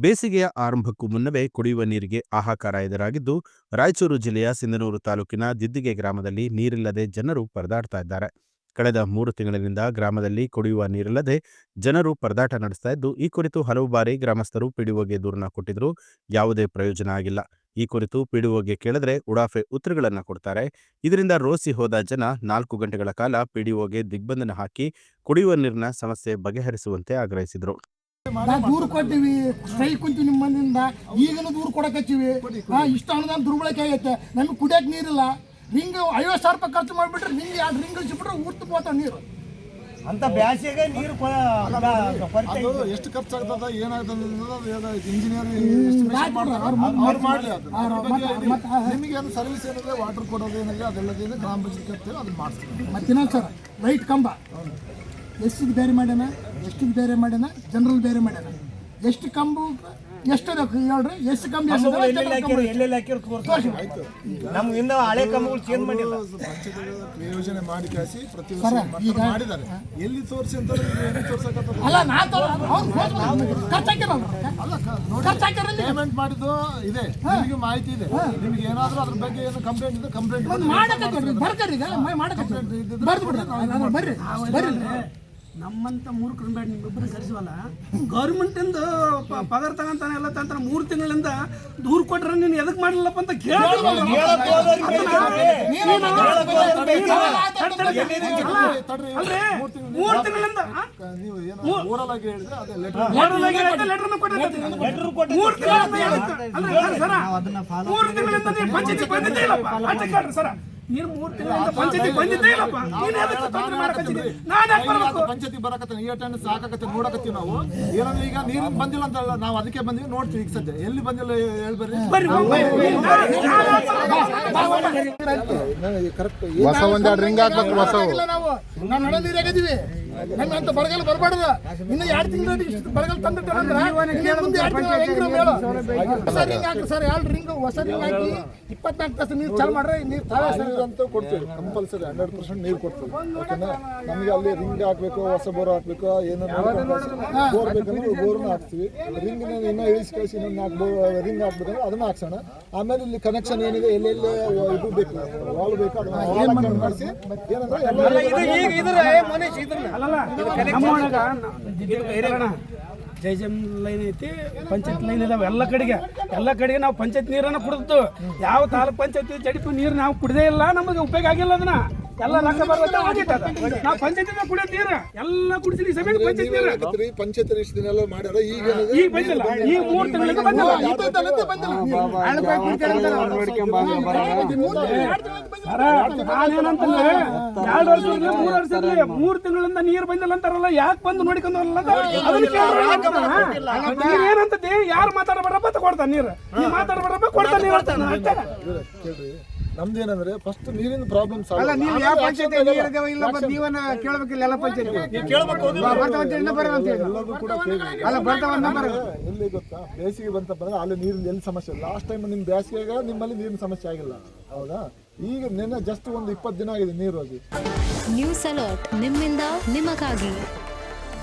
ಬೇಸಿಗೆಯ ಆರಂಭಕ್ಕೂ ಮುನ್ನವೇ ಕುಡಿಯುವ ನೀರಿಗೆ ಹಾಹಾಕಾರ ಎದುರಾಗಿದ್ದು, ರಾಯಚೂರು ಜಿಲ್ಲೆಯ ಸಿಂಧನೂರು ತಾಲೂಕಿನ ದಿದ್ದಿಗೆ ಗ್ರಾಮದಲ್ಲಿ ನೀರಿಲ್ಲದೆ ಜನರು ಪರದಾಡ್ತಾ ಇದ್ದಾರೆ. ಕಳೆದ 3 ತಿಂಗಳಿನಿಂದ ಗ್ರಾಮದಲ್ಲಿ ಕುಡಿಯುವ ನೀರಿಲ್ಲದೆ ಜನರು ಪರದಾಟ ನಡೆಸ್ತಾ ಇದ್ದು, ಈ ಕುರಿತು ಹಲವು ಬಾರಿ ಗ್ರಾಮಸ್ಥರು ಪಿಡಿಒಗೆ ದೂರನ್ನ ಕೊಟ್ಟಿದ್ರು. ಯಾವುದೇ ಪ್ರಯೋಜನ ಆಗಿಲ್ಲ. ಈ ಕುರಿತು ಪಿಡಿಒಗೆ ಕೇಳಿದ್ರೆ ಉಡಾಫೆ ಉತ್ತರಗಳನ್ನ ಕೊಡ್ತಾರೆ. ಇದರಿಂದ ರೋಸಿ ಹೋದ ಜನ 4 ಗಂಟೆಗಳ ಕಾಲ ಪಿಡಿಒಗೆ ದಿಗ್ಬಂಧನ ಹಾಕಿ ಕುಡಿಯುವ ನೀರಿನ ಸಮಸ್ಯೆ ಬಗೆಹರಿಸುವಂತೆ ಆಗ್ರಹಿಸಿದರು. ದೂರು ಕೊಟ್ಟಿವಿ, ಸ್ಟ್ರೈಕ್ ಕುಂತೀವಿ ನಿಮ್ಮ ಮನೆಯಿಂದ. ಈಗಲೂ ದೂರು ಕೊಡಕತ್ತೀವಿ. ಇಷ್ಟ ಅನುದಾನ ದುರ್ಬಳಕೆ ಆಗೈತೆ. ನಮಗೆ ಕುಡಿಯೋಕೆ ನೀರಿಲ್ಲ. ರಿಂಗ್ 50,000 ರೂಪಾಯಿ ಖರ್ಚು ಮಾಡಿಬಿಟ್ರೆ ರಿಂಗ್ 2 ರಿಂಗ್ ಇಳಿಸಿಬಿಟ್ರೆ ಊರ್ತು ಹೋಗ್ತಾವ ನೀರು. ಅಂತ ಬ್ಯಾಸಿಗೆ ನೀರು ಎಷ್ಟು ಖರ್ಚಾಗ್ತದ ಏನಾಗ್ತದೆ ಇಂಜಿನಿಯರ್ ನಿಮಗೆ ಏನು ಸರ್ವಿಸ್ ಏನಿದೆ ವಾಟರ್ ಕೊಡೋದು ಏನಿದೆ ಅದೆಲ್ಲದೇನು ಗ್ರಾಮ ಪಂಚಾಯತ್ ಅದನ್ನ ಮಾಡಿಸ್ತೀವಿ. ಮತ್ತಿನ್ನೊಂದು ಸರ್ ಲೈಟ್ ಕಂಬ ಎಷ್ಟಿಗೆ ಬೇರೆ ಮಾಡ್ಯಾನ, ಎಷ್ಟಿಗೆ ಬೇರೆ ಮಾಡ್ಯಾನ, ಜನರಲ್ ಬೇರೆ ಮಾಡ್ಯಾನ. ಎಷ್ಟು ಕಂಬ ಎಷ್ಟು ಹೇಳ್ರಿ, ಎಷ್ಟು ಕಂಬ ನಮ್ಗೆ ಇನ್ನೂ ಹಳೆ ಕಂಬಗಳು ಚೇಂಜ್ ಮಾಡಿಲ್ಲ. ಯೋಜನೆ ಮಾಡಿ ಕಾಸಿ ಪ್ರತಿ ವರ್ಷ ಮಾಡಿದ್ದಾರೆ. ಎಲ್ಲಿ ತೋರಿಸಿ ಅಂತ ಪೇಮೆಂಟ್ ಮಾಡಿದ್ದು ಇದೆ, ನಿಮಗೆ ಮಾಹಿತಿ ಇದೆ. ನಿಮ್ಗೆ ಏನಾದ್ರೂ ಅದ್ರ ಬಗ್ಗೆ ಏನು ಕಂಪ್ಲೇಂಟ್ ಇದೆ ಕಂಪ್ಲೇಂಟ್ ಬರ್ರಿ. ನಮ್ಮಂತ ಮೂರ್ಖರು ಬೇಡ, ನಿಮ್ಮಿಬ್ಬರು ಕರೆಸುವಲ್ಲ. ಗೌರ್ಮೆಂಟ್ ಇಂದ ಪಗಾರ ತಗೊಂತಾನೆ ಎಲ್ಲ ತಂತ 3 ತಿಂಗಳಿಂದ ದೂರು ಕೊಟ್ರೆ ನೀನು ಎದಕ್ ಮಾಡಲಿಲ್ಲಪ್ಪ ಅಂತ ಕೇಳಿ 3 ತಿಂಗಳಿಂದ ಪಂಚಾಯತಿ ಬಂದಿದ್ದೇ ಇಲ್ಲಪ್ಪ ಸರ. ನೀನು 3 ತಿಂಗಳಿಂದ ಪಂಚಾಯತಿ ಬಂದಿದ್ದೇ ಇಲ್ಲಪ್ಪ. ಪಂಚಾಯತಿ ಬರಕತ್ತ ಈ ಟೈಮ್ ಸಾಕಾಗತ್ತೆ ನೋಡಕತ್ತೀವಿ ನಾವು. ಏನಂದ್ರೆ ಈಗ ನೀರು ಬಂದಿಲ್ಲ ಅಂತ ನಾವು ಅದಕ್ಕೆ ಬಂದಿವಿ ನೋಡ್ತೀವಿ. ಈಗ ಸದ್ಯ ಎಲ್ಲಿ ಬಂದಿಲ್ಲ ಹೇಳ್ಬರ್ರಿ. ಹೊಸ ಒಂದೆರಡು ರಿಂಗ್ ಹಾಕ್ಬೇಕು. ನಾವು ನಡ ನೀರಾಗಿದ್ದೀವಿ. ನಮ್ಗೆ ಅಂತ ಬರಗಾಲ ಬರಬಾರ್ದು. ಇನ್ನು 2 ತಿಂಗಳು ಇಷ್ಟು ಬರಗಾಲ ತಂದಿಟ್ಟ ಹೊಸ ರಿಂಗ್ ಹಾಕಿ ಸರ್. 2 ರಿಂಗ್ ಹೊಸ ರಿಂಗ್ ಹಾಕಿ 24 ತಾಸು ನೀರು ಚಾಲು ಮಾಡ್ರೆ ನೀರು ತಾವೇ ಅಂತ ಕೊಡ್ತೀವಿ. ಕಂಪಲ್ಸರಿ 100% ನೀರು ಕೊಡ್ತೀವಿ. ಓಕೆನಾ? ನಮಗೆ ಅಲ್ಲಿ ರಿಂಗ್ ಹಾಕ್ಬೇಕು, ಹೊಸ ಬೋರ್ ಹಾಕ್ಬೇಕು, ಏನೋ ಬೋರ್ ಬೇಕಂದ್ರೆ ಬೋರ್ನ ಹಾಕ್ತೀವಿ. ರಿಂಗ್ ಇನ್ನೂ ಇಳಿಸಿ ಕಳಿಸಿ ಇನ್ನೊಂದು 4 ರಿಂಗ್ ಹಾಕ್ಬೇಕಂದ್ರೆ ಅದನ್ನ ಹಾಕ್ಸೋಣ. ಆಮೇಲೆ ಇಲ್ಲಿ ಕನೆಕ್ಷನ್ ಏನಿದೆ ಎಲ್ಲೆಲ್ಲಿ ಇದು ಬೇಕು ವಾಲ್ ಬೇಕು ಅದನ್ನ ಮಾಡಿಸಿ ಜೈಜಮ್ ಲೈನ್ ಐತಿ, ಪಂಚಾಯತ್ ಲೈನ್ ಇದಾವೆ ಎಲ್ಲ ಕಡೆಗೆ ನಾವು ಪಂಚಾಯತ್ ನೀರನ್ನು ಕುಡಿದು ಯಾವ ತಾಲೂಕ್ ಪಂಚಾಯತಿ ಜಡಿಪಿ ನೀರು ನಾವು ಕುಡಿದೇ ಇಲ್ಲ. ನಮಗೆ ಉಪಯೋಗ ಆಗಿಲ್ಲ. ಅದನ್ನ ಎಲ್ಲ ರೊಕ್ಕ ಬರುತ್ತೆ ನಾವು ಪಂಚಾಯತಿನ ಕುಡಿಯೋ ನೀರು ಎಲ್ಲ ಕುಡಿಸಿ ಸಮೇತ ಪಂಚಾಯತ್ ನೀರು ಪಂಚಾಯತ್ ಎಲ್ಲ ಮಾಡ್ಯಾರ. ಈಗ ಬಂದಿಲ್ಲ. ಈ 3 ತಿಂಗಳಿಗೆ ಬಂದಿಲ್ಲ. ನಾನೇನಂತಂದ್ರೆ 2 ವರ್ಷ 3 ವರ್ಷದಲ್ಲಿ 3 ತಿಂಗಳಿಂದ ನೀರು ಬಂದಿಲ್ಲ ಅಂತಾರಲ್ಲ. ಯಾಕೆ ಬಂದು ನೋಡಿಕೊಂಡು ಏನಂತ ಯಾರು ಮಾತಾಡಬಾರಪ್ಪ ಕೊಡ್ತಾನೆ ನೀರು. ನೀವು ಮಾತಾಡಬಾರಪ್ಪ ಕೊಡ್ತಾನೆ ಕೇಳ್ರಿ. ನಮ್ದೇನಂದ್ರೆ ಫಸ್ಟ್ ನೀರಿನ ಪ್ರಾಬ್ಲಮ್ ಎಲ್ಲಿ ಗೊತ್ತಾ, ಬೇಸಿಗೆ ಬಂತ ಬಂದ್ರೆ ಅಲ್ಲಿ ನೀರಿನ ಎಲ್ಲಿ ಸಮಸ್ಯೆ. ಲಾಸ್ಟ್ ಟೈಮ್ ನಿಮ್ ಬೇಸಿಗೆಗ ನಿಮ್ಮಲ್ಲಿ ನೀರಿನ ಸಮಸ್ಯೆ ಆಗಿಲ್ಲ, ಹೌದಾ? ಈಗ ನಿನ್ನೆ ಜಸ್ಟ್ ಒಂದು 20 ದಿನ ಆಗಿದೆ ನೀರು ಹೋಗಿ. ನ್ಯೂಸ್ ಅಲರ್ಟ್ ನಿಮ್ಮಿಂದ ನಿಮಗಾಗಿ.